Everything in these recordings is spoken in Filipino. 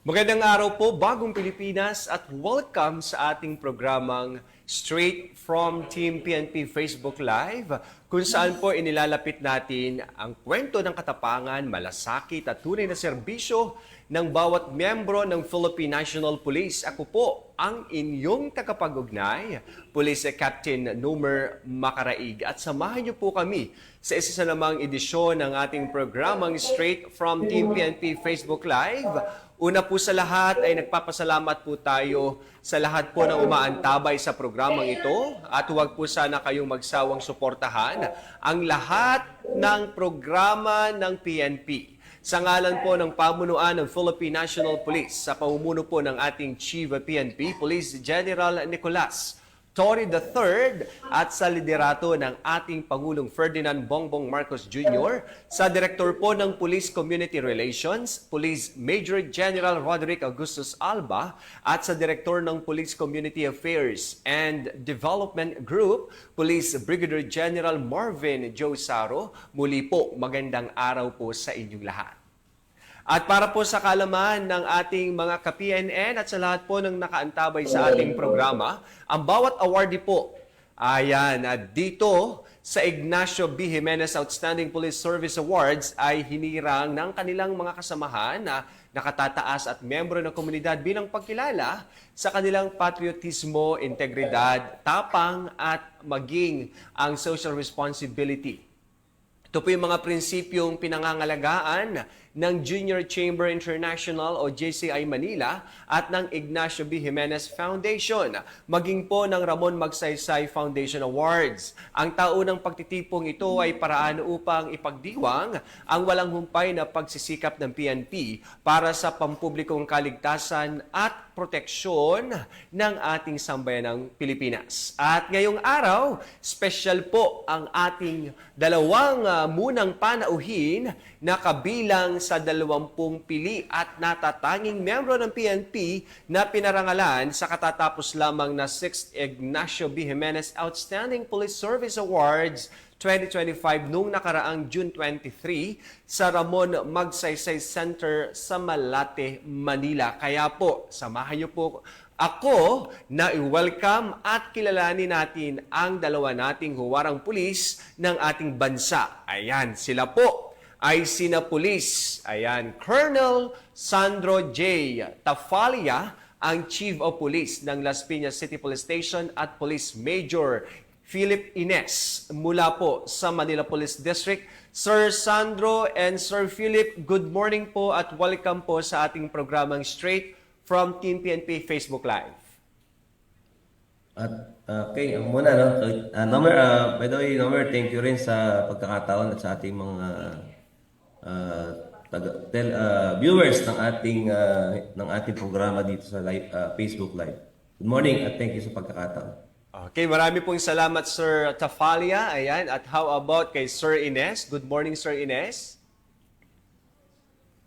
Magandang araw po, Bagong Pilipinas at welcome sa ating programang Straight from Team PNP Facebook Live kung saan po inilalapit natin ang kwento ng katapangan, malasakit at tunay na serbisyo ng bawat miyembro ng Philippine National Police. Ako po ang inyong tagapag-ugnay, Police Captain Nomer Macaraig. At samahan niyo po kami sa isa namang edisyon ng ating programang Straight from Team PNP Facebook Live. Una po sa lahat ay nagpapasalamat po tayo sa lahat po ng umaantabay sa programang ito at huwag po sana kayong magsawang suportahan ang lahat ng programa ng PNP. Sa ngalan po ng pamunuan ng Philippine National Police sa pamumuno po ng ating Chief PNP Police General Nicolas Torre III at sa liderato ng ating Pangulong Ferdinand Bongbong Marcos Jr., sa Direktor po ng Police Community Relations, Police Major General Roderick Augustus Alba, at sa Direktor ng Police Community Affairs and Development Group, Police Brigadier General Marvin Joe Saro. Muli po, magandang araw po sa inyong lahat. At para po sa kalaman ng ating mga ka-PNN at sa lahat po ng nakaantabay sa ating programa, ang bawat awardee po, dito sa Ignacio B. Jimenez Outstanding Police Service Awards ay hinirang ng kanilang mga kasamahan na nakatataas at miyembro ng komunidad bilang pagkilala sa kanilang patriotismo, integridad, tapang at maging ang social responsibility. Ito po yung mga prinsipyong pinangangalagaan ng Junior Chamber International o JCI Manila at ng Ignacio B. Jimenez Foundation, maging po ng Ramon Magsaysay Foundation Awards. Ang taunang pagtitipong ito ay paraan upang ipagdiwang ang walang humpay na pagsisikap ng PNP para sa pampublikong kaligtasan at proteksyon ng ating sambayanang Pilipinas. At ngayong araw, special po ang ating dalawang munang panauhin na kabilang sa 20 pili at natatanging miyembro ng PNP na pinarangalan sa katatapos lamang na 6th Ignacio B. Jimenez Outstanding Police Service Awards 2025 noong nakaraang June 23 sa Ramon Magsaysay Center sa Malate, Manila. Kaya po, samahan niyo po ako na i-welcome at kilalanin natin ang dalawa nating huwarang pulis ng ating bansa. Ayan, sila po ay sina Pulis. Ayan, Colonel Sandro J. Tafalia, ang Chief of Police ng Las Piñas City Police Station at Police Major Philip Ines mula po sa Manila Police District. Sir Sandro and Sir Philip, good morning po at welcome po sa ating programang Straight from Team PNP Facebook Live. At okay, muna no. Nomer, by the way, Nomer, thank you rin sa pagkakataon at sa ating mga viewers ng ating programa dito sa Facebook Live. Good morning at thank you sa pagkakataon. Okay, marami pong salamat Sir Tafalia. Ayan, at how about kay Sir Ines? Good morning Sir Ines.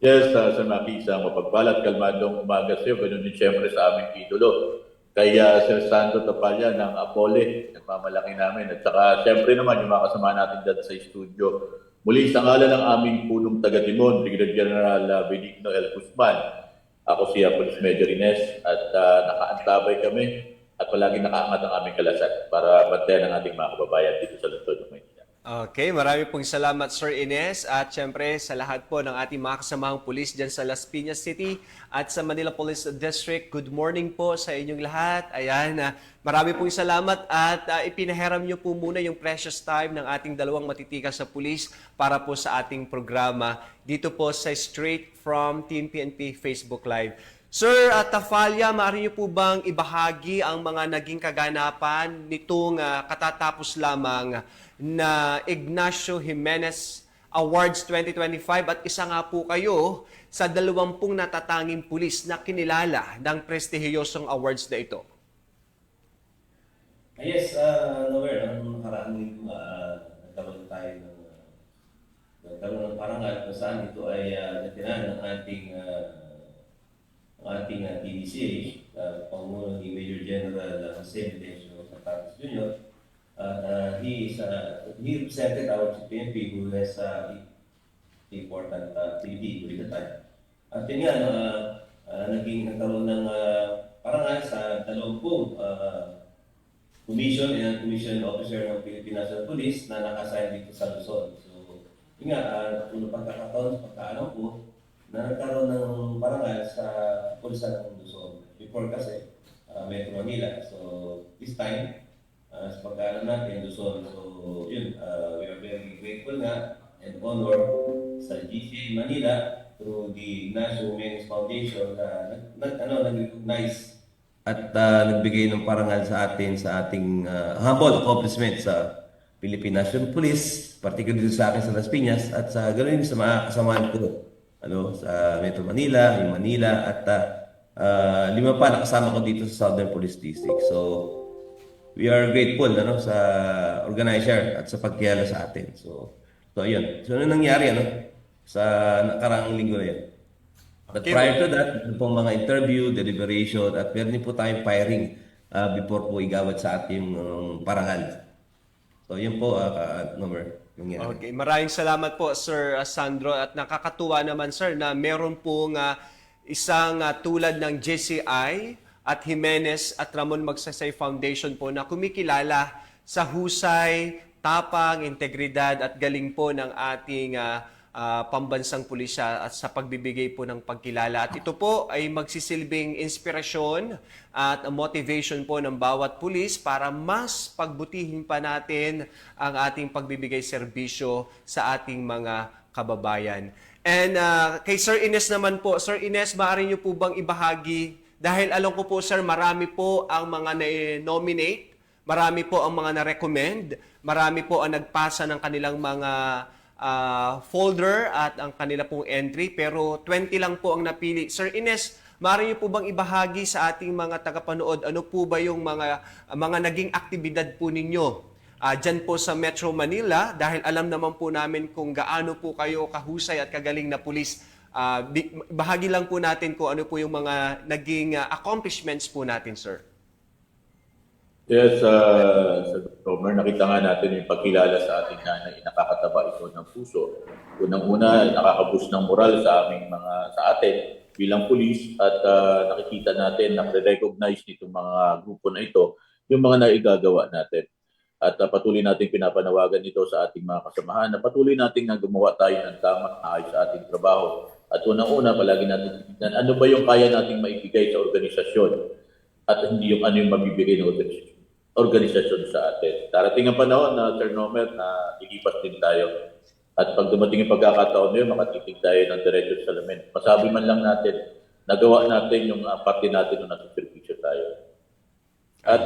Yes, Sir Maki, isang mapagpalat, kalmadong umaga sa iyo. Ganun din siyempre sa aming idolo. Kaya Sir Sandro Tapalya ng Apole, nagmamalaki namin. At saka siyempre naman yung mga kasama natin dyan sa studio. Muli sa ngalan ng aming punong taga-Timon, Brigadier General Benigno L. Guzman. Ako si Police Major Ines at nakaantabay kami at palagi nakaangat ang aming kalasan para bantayan ang ating mga kababayan dito sa lungsod ng Maynila. Okay, marami pong salamat Sir Ines at syempre sa lahat po ng ating mga kasamahang pulis dyan sa Las Piñas City at sa Manila Police District. Good morning po sa inyong lahat. Ayan, marami pong salamat at ipinahiram niyo po muna yung precious time ng ating dalawang matitikas sa pulis para po sa ating programa dito po sa Straight from Team PNP Facebook Live. Sir Tafalia, maaari niyo po bang ibahagi ang mga naging kaganapan nitong katatapos lamang na Ignacio Jimenez Awards 2025 at isa nga po kayo sa 20 natatanging pulis na kinilala ng prestihiyosong awards na ito? Yes, Nomer, ang nakaraan nito, nagkaroon tayo ng parangal kung saan ito ay natinan ng ating TDCA, Pangulo ni Major General Jose Medencio Santaros Jr. He represented our PNP who has important activity during the time. At yun nga, nagkaroon ng parangal sa 20 commission and commission officer ng Philippine National Police na nakasign dito sa Luzon. So, yun nga, unang pagkakataon sa pagkaalam ko na nagkaroon ng parangal sa pulsa ng Luzon. Before kasi, Metro Manila. So, this time, sa pagkaalam natin, Luzon. So, yun, we are very grateful nga and honor sa GCA Manila through the National Women's Foundation na nag-recognize at nagbigay ng parangal sa atin sa ating humble accomplishment sa Philippine National Police, particularly sa akin sa Las Piñas at sa ganoon din sa mga kasamahan ko sa Metro Manila, yung Manila at 5 pa nakasama ko dito sa Southern Police District. So we are grateful sa organizer at sa pagkilala sa atin. So ayun. So ano nangyari sa nakaraang linggo na yun? But prior to that, meron pong mga interview, deliberation, at meron din po tayong firing before po igawad sa ating parangal. So yun po, number. Okay, maraming salamat po Sir Sandro at nakakatuwa naman sir na meron pong isang tulad ng JCI at Jimenez at Ramon Magsaysay Foundation po na kumikilala sa husay, tapang, integridad at galing po ng ating pambansang pulisya at sa pagbibigay po ng pagkilala. At ito po ay magsisilbing inspirasyon at motivation po ng bawat pulis para mas pagbutihin pa natin ang ating pagbibigay serbisyo sa ating mga kababayan. And kay Sir Ines naman po, Sir Ines, maaari niyo po bang ibahagi, dahil alam ko po sir, marami po ang mga na-nominate, marami po ang mga na-recommend, marami po ang nagpasa ng kanilang mga folder at ang kanila pong entry, pero 20 lang po ang napili. Sir Ines, maaari niyo po bang ibahagi sa ating mga tagapanood ano po ba yung mga naging aktibidad po ninyo dyan po sa Metro Manila, dahil alam naman po namin kung gaano po kayo kahusay at kagaling na pulis. Bahagi lang po natin kung ano po yung mga naging accomplishments po natin, sir. Yes, sa Romer, nakita nga natin yung pagkilala sa ating nanay, nakakataba ito ng puso. Unang-una, nakakaboost ng moral sa aming sa atin bilang pulis at nakikita natin, na-recognize nitong mga grupo na ito yung mga naigagawa natin. At patuloy natin pinapanawagan ito sa ating mga kasamahan na patuloy natin na gumawa tayo ng tamang ayos sa ating trabaho. At unang-una, palagi natin tignan ano ba yung kaya nating maibigay sa organisasyon at hindi yung ano yung mabibigay ng organisasyon sa atin. Darating ang panahon na Sir Nomer na lilipas din tayo. At pag dumating yung pagkakataon na yun, makatitig tayo ng diretso sa salamin. Masabi man lang natin, nagawa natin yung parte natin nung nasa servisyo tayo. At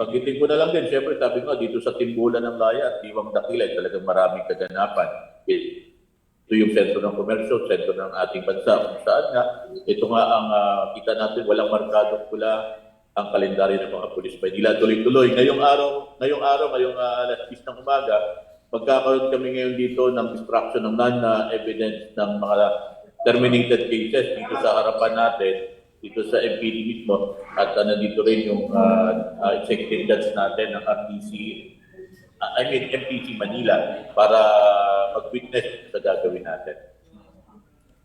pagkitin ko na lang din, syempre sabi ko dito sa Timbulan ng Laya at Diwang Dakila, talagang maraming kaganapan. Ito yung sentro ng komersyo, sentro ng ating bansa. Kung saan nga, ito nga ang kita natin, walang markadong pula ang kalendaryo ng mga pulis Maynila. Tuloy-tuloy. Ngayong alas 10 ng umaga, magkakaroon kami ngayon dito ng destruction ng non-evidence ng mga terminated cases dito sa harapan natin, dito sa MPD mismo. At nandito rin yung executive judge natin ng MPC Manila para mag-witness sa gagawin natin.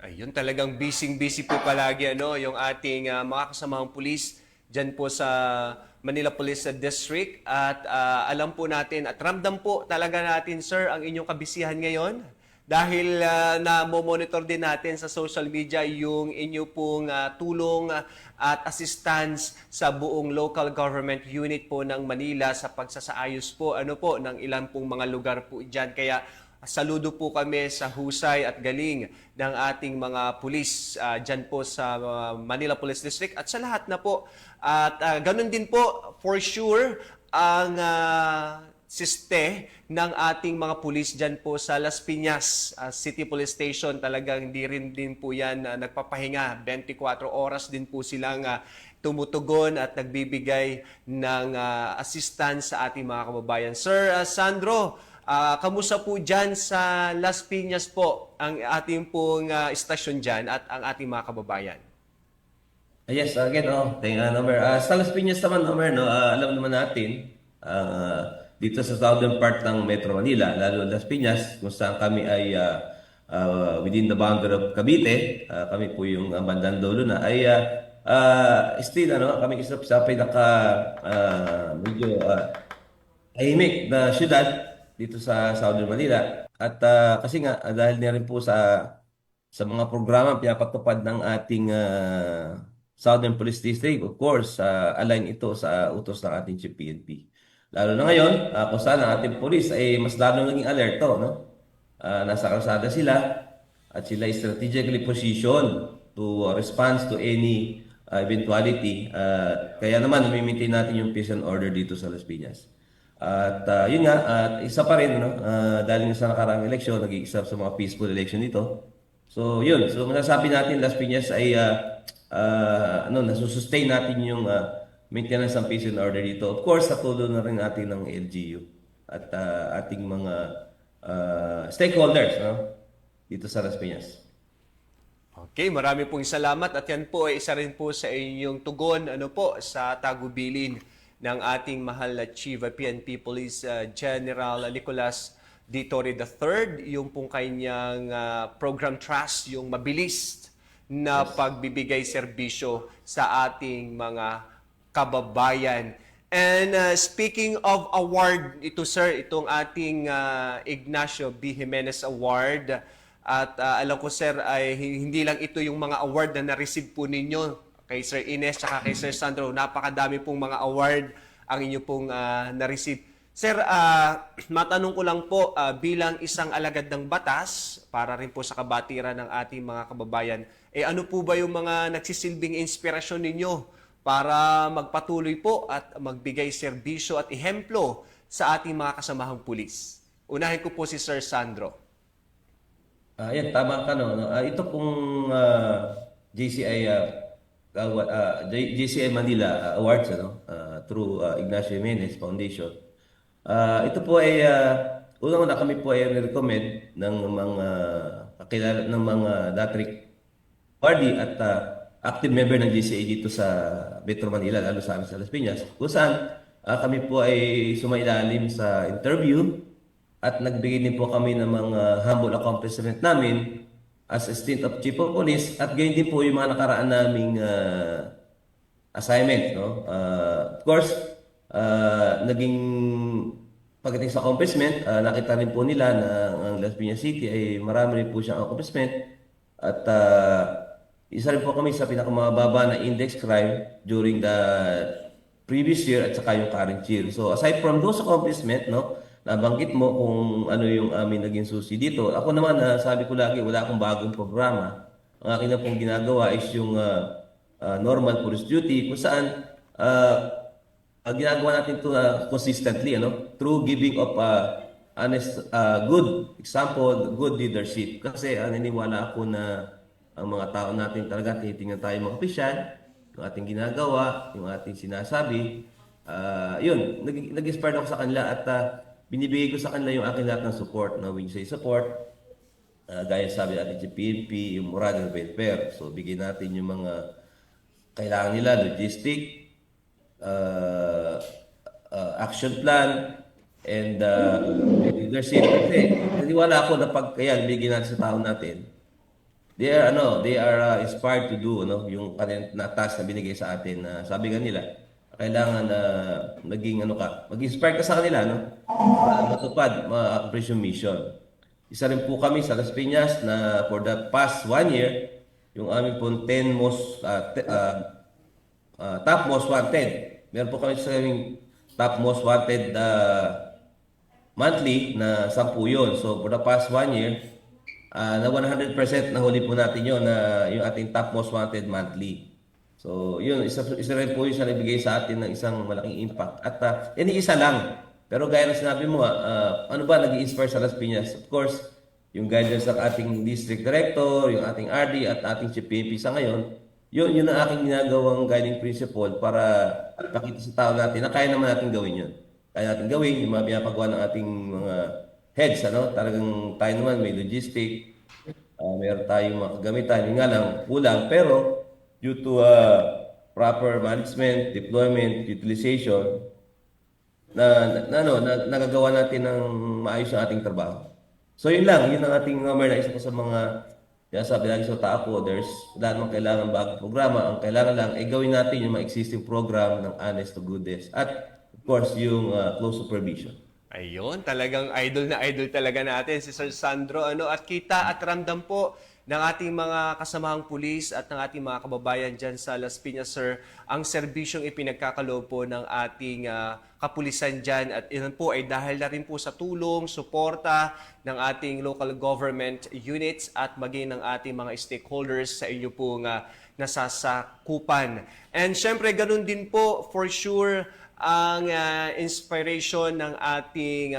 Ayun, talagang busy-busy po palagi yung ating mga kasamahang pulis dyan po sa Manila Police District. At alam po natin at ramdam po talaga natin, sir, ang inyong kabisihan ngayon. Dahil na-monitor din natin sa social media yung inyo pong tulong at assistance sa buong local government unit po ng Manila sa pagsasaayos po ng ilang pong mga lugar po dyan. Kaya saludo po kami sa husay at galing ng ating mga pulis dyan po sa Manila Police District at sa lahat na po. At ganun din po, for sure, ang siste ng ating mga pulis dyan po sa Las Piñas City Police Station. Talagang hindi rin din po yan nagpapahinga. 24 oras din po silang tumutugon at nagbibigay ng assistance sa ating mga kababayan. Sir Sandro, kamusta po dyan sa Las Piñas po ang ating pong istasyon dyan at ang ating mga kababayan? Yes, again, thank you, Nomer. Sa Las Piñas naman, Nomer, alam naman natin, dito sa southern part ng Metro Manila, lalo Las Piñas, kung saan kami ay within the boundary of Cavite, kami po yung bandang dulo na, ay still kami isa sa pinaka medyo tahimik na syudad dito sa Southern Manila. At kasi nga, dahil na rin po sa mga programa pinapatupad ng ating Southern Police District, of course, align ito sa utos ng ating Chief PNP. Lalo na ngayon, kung saan ang ating police ay mas lalong naging alerto, no? Nasa kalsada sila at sila is strategically positioned to respond to any eventuality. Kaya naman, nami-maintain natin yung peace and order dito sa Las Piñas. At yun nga, at isa pa rin, no? Dahil sa nakaraang eleksyon, nag-iisap sa mga peaceful election dito. So yun, so masasabi natin Las Piñas ay nasusustain natin yung maintenance ng peace and order dito. Of course, sa tulong na rin natin ng LGU at ating mga stakeholders, no? Dito sa Las Piñas. Okay, marami pong salamat at yan po ay isa rin po sa inyong tugon sa tagubilin ng ating mahal na Chief PNP Police General Nicolas D. Torre III, yung pong kanyang program trust, yung mabilis na pagbibigay serbisyo sa ating mga kababayan. And speaking of award, ito sir, itong ating Ignacio B. Jimenez Award. At alam ko sir, ay hindi lang ito yung mga award na na-receive po ninyo kay Sir Ines at kay Sir Sandro. Napakadami pong mga award ang inyo pong na-receive. Sir, matanong ko lang po, bilang isang alagad ng batas, para rin po sa kabatiran ng ating mga kababayan, ano po ba yung mga nagsisilbing inspirasyon ninyo para magpatuloy po at magbigay serbisyo at ehemplo sa ating mga kasamahang pulis? Unahin ko po si Sir Sandro. Yan, tama ka, no? Ito pong JCI, JCI Manila Awards, through Ignacio Jimenez Foundation. Ito po ay, unang-una kami po ay recommend ng mga kakilala ng mga dating party at active member ng JCI dito sa Metro Manila, lalo sa amin sa Las Piñas, kung saan kami po ay sumailalim sa interview at nagbigay din po kami ng mga humble accomplishment namin as a stint of Chief of Police at gayon din po yung mga nakaraan naming assignment. No? Of course, naging pagdating sa accomplishment, nakita rin po nila na ang Las Piñas City ay marami rin po siyang accomplishment at isa rin po kami sa pinakamababa na index crime during the previous year at saka yung current year. So aside from those accomplishment, no, nabanggit mo kung ano yung amin naging susi dito. Ako naman, sabi ko lagi, wala akong bagong programa. Ang akin na pong ginagawa is yung normal police duty kung saan ginagawa natin ito consistently, through giving of honest, good example, good leadership. Kasi naniniwala ako na ang mga tao natin talaga tinitingnan tayo mga opisyal, yung ating ginagawa, yung ating sinasabi. Yun, nag-inspire ako sa kanila at binibigay ko sa kanila yung aking lahat ng support, when you say support, gaya sabi natin sa PNP, yung moral and welfare. So, bigyan natin yung mga kailangan nila, logistic, action plan, and leadership. Kasi, naniwala ako na pag kaya bigyan natin sa tao natin, they are inspired to do yung kanilang task na binigay sa atin. Sabi nga nila, kailangan maging mag-inspire ka sa kanila, para matupad, ma-accomplish yung mission. Isa rin po kami sa Las Piñas na for the past 1 year, yung aming po 10 most, top most wanted. Meron po kami sa aming top most wanted monthly na 10 yun. So for the past 1 year, na 100% nahuli po natin yun na yung ating top most wanted monthly. So, yun, isa rin po yung nagbigay sa atin ng isang malaking impact. At isa lang. Pero gaya ng sinabi mo, ano ba nag-i-inspire sa Las Piñas? Of course, yung guidance ng ating district director, yung ating RD at ating Chief PNP sa ngayon, yun ang aking ginagawang guiding principle para pakita sa tao natin na kaya naman natin gawin yun. Kaya natin gawin yung mga pinapagawa ng ating mga heads. Talagang tayo naman may logistic, meron tayong mga kagamitan. Yung nga lang, kulang. Pero, due to proper management, deployment, utilization, nagagawa natin ng maayos ang ating trabaho. So yun lang, yun ang ating isa ko sa mga sabi lagi sa tao ko, wala namang kailangan bagong programa. Ang kailangan lang ay gawin natin yung mga existing program ng honest to goodness. At of course, yung close supervision. Ayun, talagang idol talaga natin si Sir Sandro. At kita at ramdam po ng ating mga kasamahang pulis at ng ating mga kababayan dyan sa Las Piñas, Sir, ang serbisyong ipinagkakaloob po ng ating kapulisan dyan. At yun po ay dahil na rin po sa tulong, suporta ng ating local government units at maging ng ating mga stakeholders sa inyo pong nasasakupan. And syempre, ganun din po, for sure, ang inspiration ng ating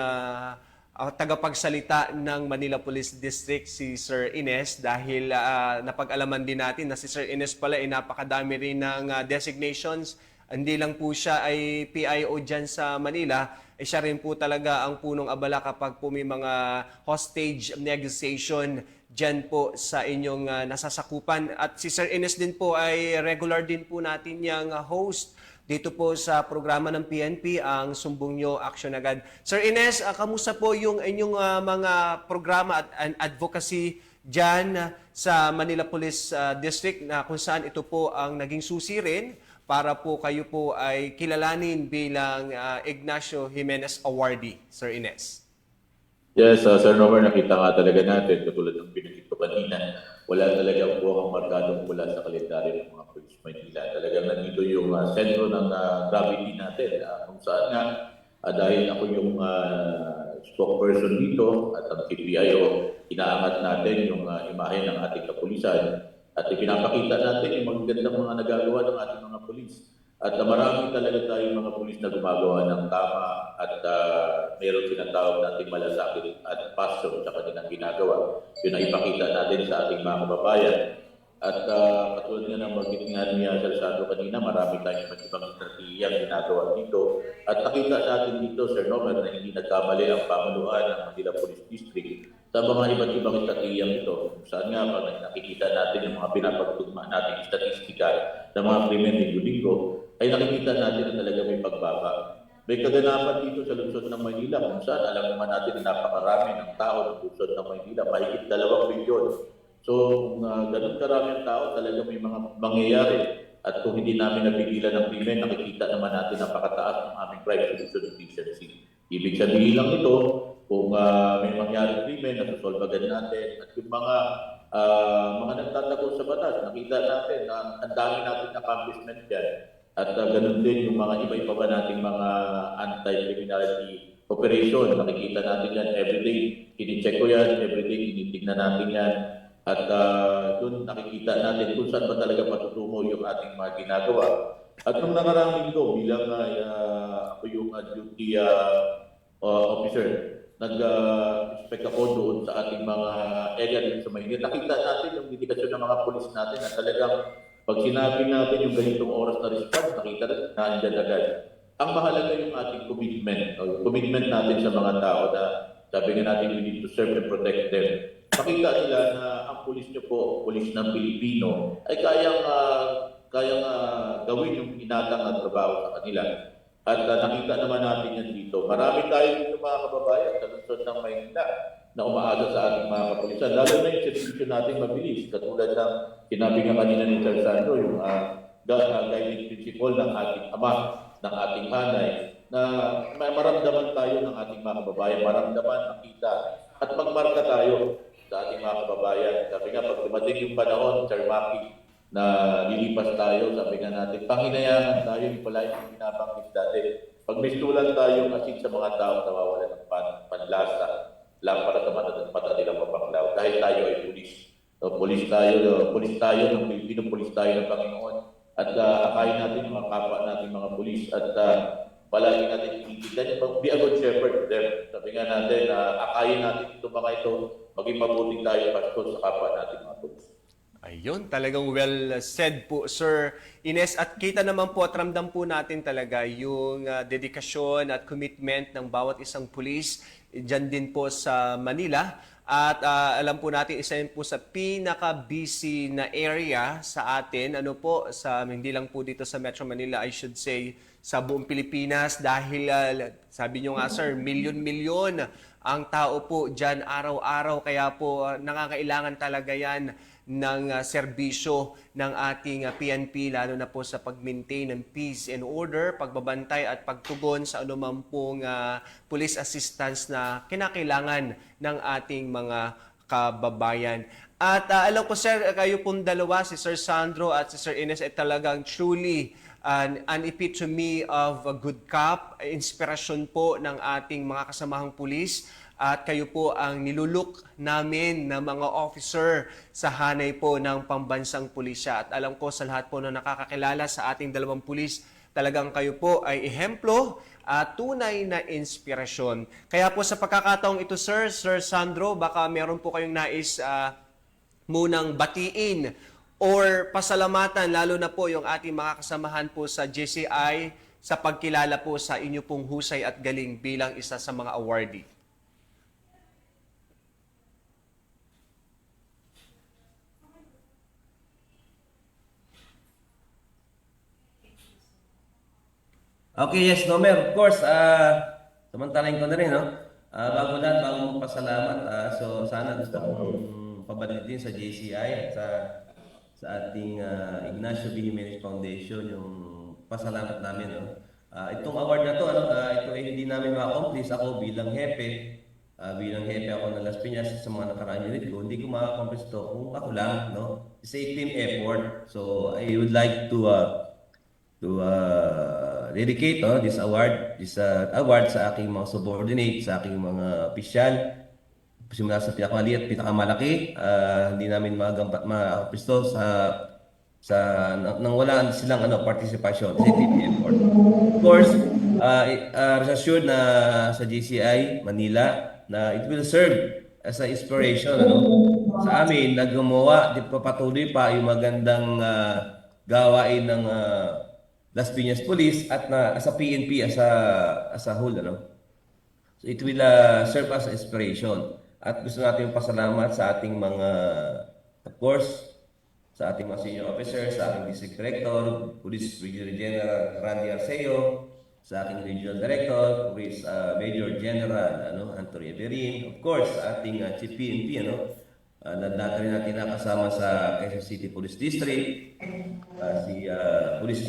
tagapagsalita ng Manila Police District, si Sir Ines, dahil napag-alaman din natin na si Sir Ines pala ay napakadami rin ng designations. Hindi lang po siya ay PIO dyan sa Manila, siya rin po talaga ang punong abala kapag po may mga hostage negotiation dyan po sa inyong nasasakupan. At si Sir Ines din po ay regular din po natin yung host dito po sa programa ng PNP, ang Sumbong Nyo Action Agad. Sir Ines, kamusta po yung inyong mga programa at advocacy dyan sa Manila Police District na kung saan ito po ang naging susi rin para po kayo po ay kilalanin bilang Ignacio Jimenez Awardee, Sir Ines? Yes, Sir Nomer, nakita nga talaga natin, katulad ng binigit ko kanina, wala talaga po ang markadong mula sa kalendaryo ng mga Police Manila. Talagang nandito yung sentro ng gravity natin, kung saan nga, dahil ako yung spokesperson dito at ang CPIO, inaangat natin yung imahe ng ating kapulisan at ipinapakita natin yung magagandang mga nagagawa ng ating mga pulis. At marami talaga tayong mga pulis na gumagawa ng tama at mayroon tinatawag natin malasakit at passion sa kanilang ginagawa. Yun ang ipakita natin sa ating mga kababayan. At katulad nga ng bagit nga niya Sir Sandro kanina, marami tayong ibang estrategiya ginagawa dito. At nakita natin dito, Sir Nomer, na hindi nagkamali ang pamanuan ng Manila Police District sa mga iba't ibang estrategiya ito. Saan nga pa nakikita natin yung mga pinapagtugma natin statistika ng mga krimen linggo-linggo, ay nakikita natin na talaga may pagbaba. May kaganapan dito sa lungsod ng Maynila kung saan alam naman natin na napakarami ng tao ng lungsod ng Maynila, mahigit 2 milyon. So, kung ganun karami ang tao, talaga may mga mangyayari. At kung hindi namin napigilan ng krimen, nakikita naman natin napakataas ng aming crime solution efficiency. Ibig sabihin lang ito, kung may mangyari krimen, nasusolvagan natin. At yung mga nagtatago sa batas, nakita natin na ang dami natin accomplishment dyan. At ganun din yung mga iba-iba pa nating mga anti-criminality operation. Nakikita natin yan everyday. Kini-check ko yan, everyday tinitignan natin yan. At doon nakikita natin kung saan ba talaga patutungo yung ating mga ginagawa. At nung nakarang linggo, bilang ako yung duty officer, nag-expect ako doon sa ating mga area dito sa Maynila. Nakita natin yung dedikasyon ng mga pulis natin na talagang pag sinabi natin yung ganitong oras na response, nakita natin na andyan agad. Ang mahalaga yung ating commitment, yung commitment natin sa mga tao na sabi nga natin we need to serve and protect them. Makita nila na ang pulis nyo po, pulis ng Pilipino, ay kayang gawin yung inatang na trabaho sa kanila. At nakita naman natin yan dito. Marami tayo dito mga kababayan sa lungsod ng Maynila na umaasa sa ating mga kapulisan. Lalo na yung servisyo natin mabilis. Katulad ng sinabi nga kanina ni Sir Sandro, yung guiding principle ng ating ama, ng ating hanay, na maramdaman tayo ng ating mga kababayan, maramdaman, makita, at magmarka tayo sa ating mga kababayan. Sabi nga, pag dumating yung panahon, Sir Maki, na lilipas tayo, sabi nga natin, panghinayaan tayo, yung pala yung binabanggit dati. Pag mistulan tayo, asin sa mga tao, nawawala ng panlasa, lang para sa mata nilang mapanglaw. Dahil tayo ay pulis. Pulis tayo ng Pilipino, pulis tayo ng Panginoon. At akayin natin mga kapwa natin mga pulis. At palagi natin initignan, be a good shepherd to them. Sabi nga natin, akayin natin ito mga ito, maging mabuting tayo pastor sa kapwa natin mga pulis. Ayun, talagang well said po, Sir Ines. At kita naman po at ramdam po natin talaga yung dedikasyon at commitment ng bawat isang pulis dyan din po sa Manila. At alam po natin, isa yun po sa pinaka-busy na area sa atin. Hindi lang po dito sa Metro Manila, I should say, sa buong Pilipinas. Dahil, sabi nyo nga, Sir, milyon-milyon ang tao po dyan araw-araw. Kaya po nangangailangan talaga yan ng serbisyo ng ating PNP, lalo na po sa pag-maintain ng peace and order, pagbabantay at pagtugon sa anumang pong police assistance na kinakailangan ng ating mga kababayan. At alam ko sir, kayo pong dalawa, si Sir Sandro at si Sir Ines, ay talagang truly an epitome of a good cop, inspirasyon po ng ating mga kasamahang pulis. At kayo po ang niluluk namin na mga officer sa hanay po ng pambansang pulisya. At alam ko sa lahat po na nakakakilala sa ating dalawang pulis, talagang kayo po ay ehemplo at tunay na inspirasyon. Kaya po sa pagkakataong ito, Sir Sandro, baka meron po kayong nais munang batiin or pasalamatan, lalo na po yung ating mga kasamahan po sa JCI sa pagkilala po sa inyo pong husay at galing bilang isa sa mga awardee. Okay, yes, Nomer. Of course, samantalahin ko na rin, no? Bago lahat, bago magpasalamat, so sana gusto kong pabalitin sa JCI at sa ating Ignacio B. Jimenez Foundation yung pasalamat namin, no? Itong award na to, ito ay hindi namin ma-accomplish. Ako bilang hepe ako ng Las Piñas sa mga nakaraan unit ko, hindi ko ma-accomplish to kung ako lang, no? It's a team effort. So I would like to dedicate this award sa aking mga subordinate, sa aking mga opisyal. Simula sa pinakamaliit, pinakamalaki, hindi namin ma-pisto nang wala silang participation sa team effort. Of course, rest assured na sa GCI Manila na it will serve as an inspiration sa amin na gumawa, patuloy pa yung magandang gawain ng Las Piñas Police at as a PNP as a whole, So it will serve as inspiration. At gusto natin pasalamat sa ating mga, of course, sa ating mga senior officers, sa ating District Director, Police Brigadier General Randy Arceo, sa ating Regional Director, Police Major General Anthony Everin, of course, sa ating Chief PNP, na dati rin natin nakasama sa Quezon City Police District, si Police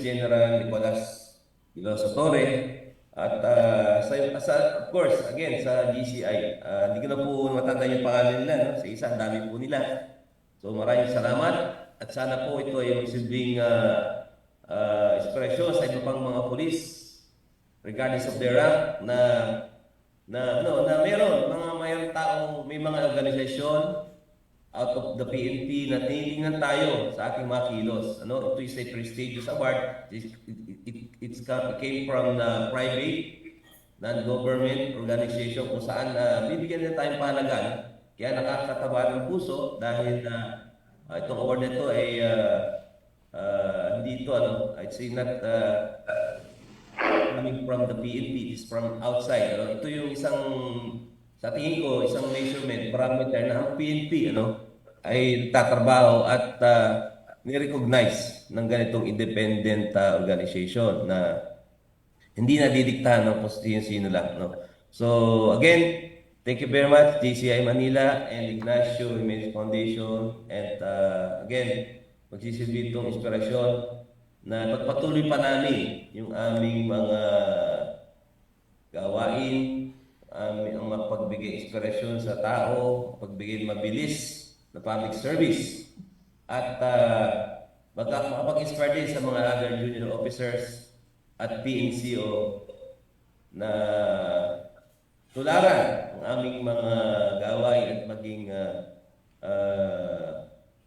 General Nicolas Iloso Torre, at of course, again, sa GCI. Hindi ko na po matandaan yung pangalan nila, sa isa, ang dami po nila. So maraming salamat at sana po ito ay magsilbing inspirasyon sa iba pang mga pulis regardless of their rank na mayroong taong may mga organisasyon out of the PNP na tinitingnan tayo sa ating mga kilos. Ito is a prestigious award. It came from the private, non-government organization kung saan bibigyan na tayong pahalagan. Kaya nakakataba ng puso dahil itong award na ito ay hindi ito, it's not coming from the PNP, it's from outside. Ito yung sa tingin ko, isang measurement, parameter na ang PNP ay tatrabaho at ni-recognize ng ganitong independent organization na hindi nadidiktahan ng kung sino lang. So again, thank you very much JCI Manila and Ignacio Jimenez Foundation, and again, magsisilbi itong inspirasyon na pagpatuloy pa namin yung aming mga gawain, ang mapagbigay inspirasyon sa tao, pagbigay mabilis na public service, at makapag-inspire din sa mga other junior officers at PNCO na tularan ang aming mga gawain at maging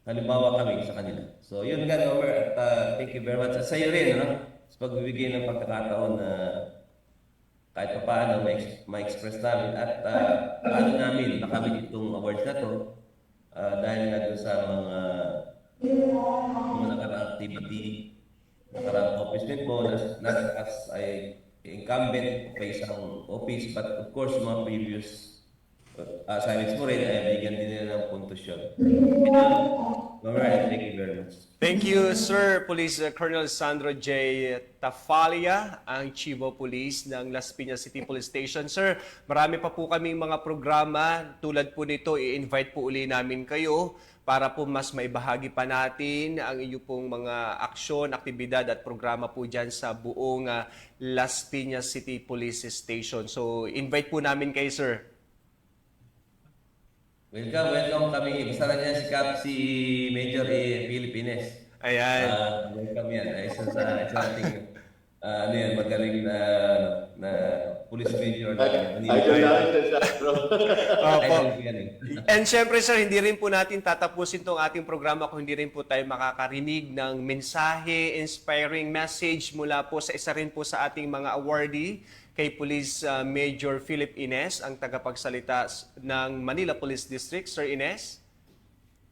halimbawa kami sa kanila. So yun nga, Homer, at thank you very much. At sa iyo rin, sa pagbibigay ng pagkakataon na kahit pa paano ma-express namin at paano namin nakamit itong awards na to dahil nga doon sa mga nakaraang activity, nakaraang accomplishment mo, not as incumbent pa isang office, but of course mga previous assignments mo rin, ay bigyan din nila ng puntos yun. Alright, thank you very much. Thank you, Sir Police Colonel Sandro J. Tafalia, ang Chief of Police ng Las Piñas City Police Station. Sir, marami pa po kaming mga programa. Tulad po nito, i-invite po uli namin kayo para po mas maibahagi pa natin ang inyong pong mga aksyon, aktibidad at programa po dyan sa buong Las Piñas City Police Station. So, invite po namin kayo, sir. Welcome kami. Basta na niya si Major Philippines. Ayan. Welcome yan. Isa ating magaling na police major na Idol namin sa Sandro. Opo. Idol yan eh. And syempre sir, hindi rin po natin tatapusin tong ating programa kung hindi rin po tayo makakarinig ng mensahe, inspiring message mula po sa isa rin po sa ating mga awardee, kay Police Major Philip Ines, ang tagapagsalita ng Manila Police District. Sir Ines?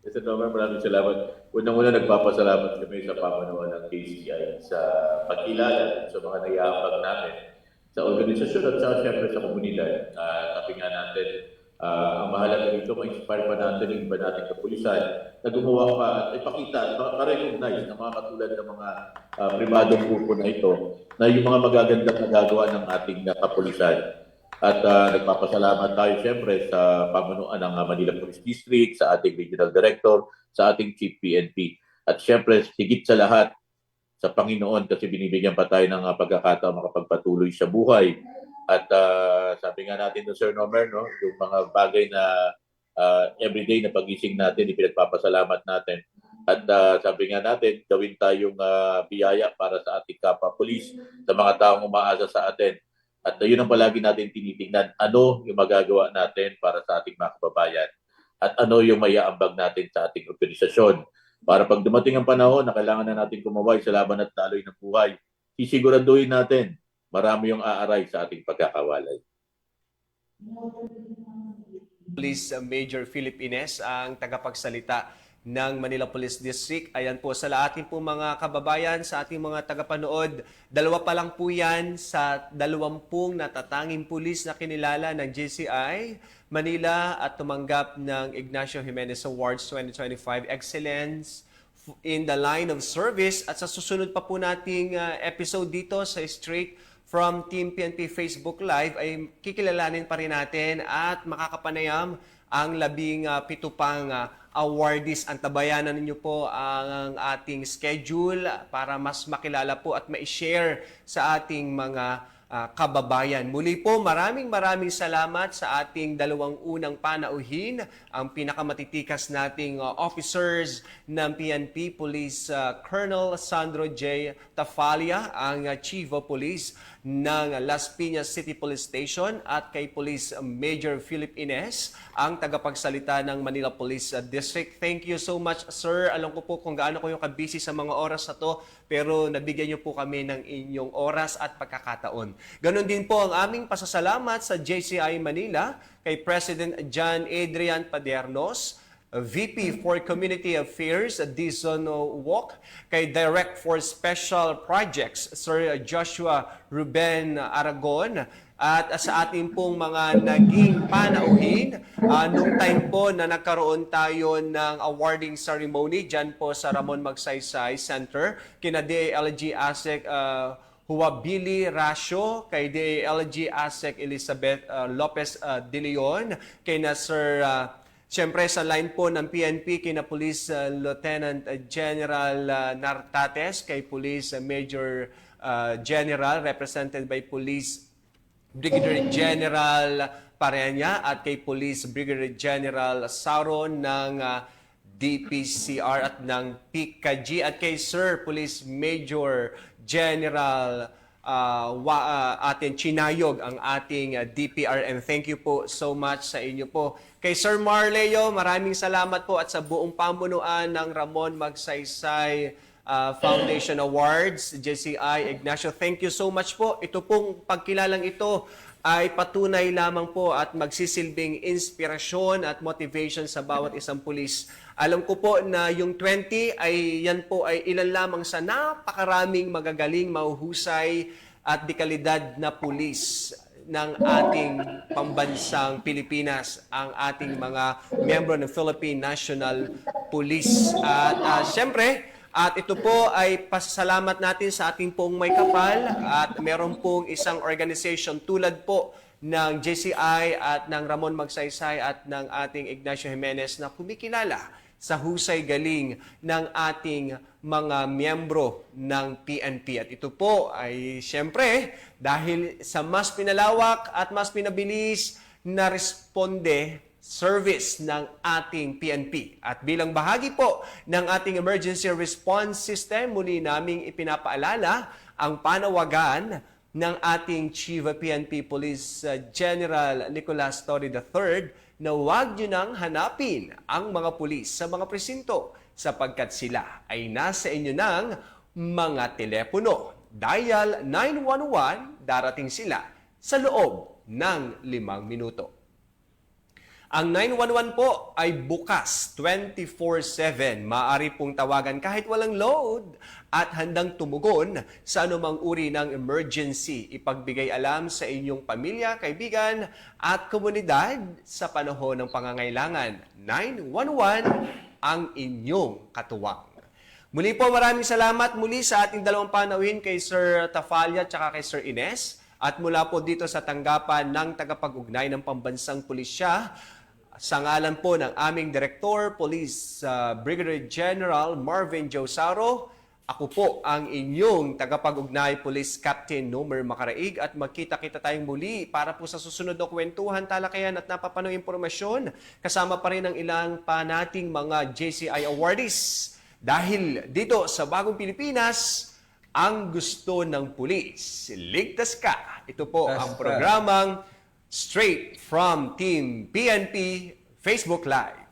Mr. Nomer, maraming salamat. Unang-una, nagpapasalamat kami sa pamanuan ng KCI sa pagkilala sa mga naiaambag namin sa organisasyon at sa siyempre sa komunidad. Sabi nga natin, ang mahalaga dito, ma-inspire pa natin yung iba nating kapulisan na gumawa pa at ipakita at ma-recognize ng mga katulad ng mga pribadong grupo na ito na yung mga magagandang nagagawa ng ating kapulisan. At nagpapasalamat tayo siyempre sa pamunuan ng Manila Police District, sa ating Regional Director, sa ating Chief PNP. At siyempre, higit sa lahat, sa Panginoon kasi binibigyan pa tayo ng pagkakataon makapagpatuloy sa buhay. At sabi nga natin Sir Nomer, no, yung mga bagay na everyday na pagising natin, ipinagpapasalamat natin. At sabi nga natin, gawin tayong biyaya para sa ating kapwa-police, sa mga taong umaasa sa atin. At yun ang palagi natin tinitingnan, ano yung magagawa natin para sa ating mga kababayan at ano yung maiaambag natin sa ating organisasyon. Para pag dumating ang panahon na kailangan na natin kumaway sa laban at taloy ng buhay, sisiguraduhin natin marami yung aaray sa ating pagkakawalay. Police Major Philip Ines, ang tagapagsalita ng Manila Police District. Ayan po sa ating po mga kababayan, sa ating mga tagapanood. Dalawa pa lang po yan sa 20 natatanging pulis na kinilala ng JCI Manila at tumanggap ng Ignacio Jimenez Awards 2025 Excellence in the Line of Service. At sa susunod pa po nating episode dito sa Straight from Team PNP Facebook Live ay kikilalanin pa rin natin at makakapanayam ang 17 pang awardees. Antabayanan ninyo po ang ating schedule para mas makilala po at ma-share sa ating mga kababayan. Muli po, maraming salamat sa ating dalawang unang panauhin, ang pinakamatitikas nating officers ng PNP, Police Colonel Sandro J. Tafalia, ang Chief of Police ng Las Piñas City Police Station, at kay Police Major Philip Ines, ang tagapagsalita ng Manila Police District. Thank you so much, sir. Alam ko po kung gaano kayo kabisi sa mga oras na to, pero nabigyan niyo po kami ng inyong oras at pagkakataon. Ganon din po ang aming pasasalamat sa JCI Manila, kay President John Adrian Padernos, VP for Community Affairs, Dizon Wok, kay Direct for Special Projects, Sir Joshua Ruben Aragon, at sa ating pong mga naging panauhin, nung time po na nagkaroon tayo ng awarding ceremony dyan po sa Ramon Magsaysay Center, kina DALG ASEC Huwabili Rasio, kay DALG ASEC Elizabeth Lopez De Leon, kay na Sir siyempre sa line po ng PNP, kina Police Lieutenant General Nartates, kay Police Major General represented by Police Brigadier General Pareña at kay Police Brigadier General Sauron ng DPCR at ng PICAG, at kay Sir Police Major General ating Chinayog, ang ating DPRM. Thank you po so much sa inyo po. Kay Sir Marleo, maraming salamat po, at sa buong pamunuan ng Ramon Magsaysay Foundation Awards, JCI Ignacio. Thank you so much po. Ito pong pagkilalang ito ay patunay lamang po at magsisilbing inspirasyon at motivation sa bawat isang pulis. Alam ko po na yung 20 ay yan po ay ilan lamang sa napakaraming magagaling, mahuhusay at dekalidad na pulis ng ating pambansang Pilipinas, ang ating mga miyembro ng Philippine National Police. At siyempre, at ito po ay pasasalamat natin sa ating pong may kapal at meron pong isang organization tulad po ng JCI at ng Ramon Magsaysay at ng ating Ignacio Jimenez na kumikilala sa husay galing ng ating mga miyembro ng PNP. At ito po ay siyempre dahil sa mas pinalawak at mas pinabilis na responde service ng ating PNP. At bilang bahagi po ng ating emergency response system, muli naming ipinapaalala ang panawagan ng ating Chief of PNP Police General Nicolas Torre III na huwag nyo nang hanapin ang mga pulis sa mga presinto sapagkat sila ay nasa inyo ng mga telepono. Dial 911, darating sila sa loob ng 5 minuto. Ang 911 po ay bukas 24/7. Maaari pong tawagan kahit walang load at handang tumugon sa anumang uri ng emergency. Ipagbigay alam sa inyong pamilya, kaibigan at komunidad sa panahon ng pangangailangan. 911 ang inyong katuwang. Muli po maraming salamat muli sa ating dalawang panauhin kay Sir Tafalia at kay Sir Ines. At mula po dito sa tanggapan ng tagapag-ugnay ng Pambansang Pulisya, sa ngalan po ng aming Director, Police Brigadier General Marvin Josaro, ako po ang inyong tagapag-ugnay Police Captain Nomer Macaraig at magkita-kita tayong muli para po sa susunod na kwentuhan, talakayan at napapanong impormasyon. Kasama pa rin ang ilang pa nating mga JCI awardees. Dahil dito sa Bagong Pilipinas, ang gusto ng pulis, ligtas ka. Ito po ang programang Straight from Team PNP Facebook Live.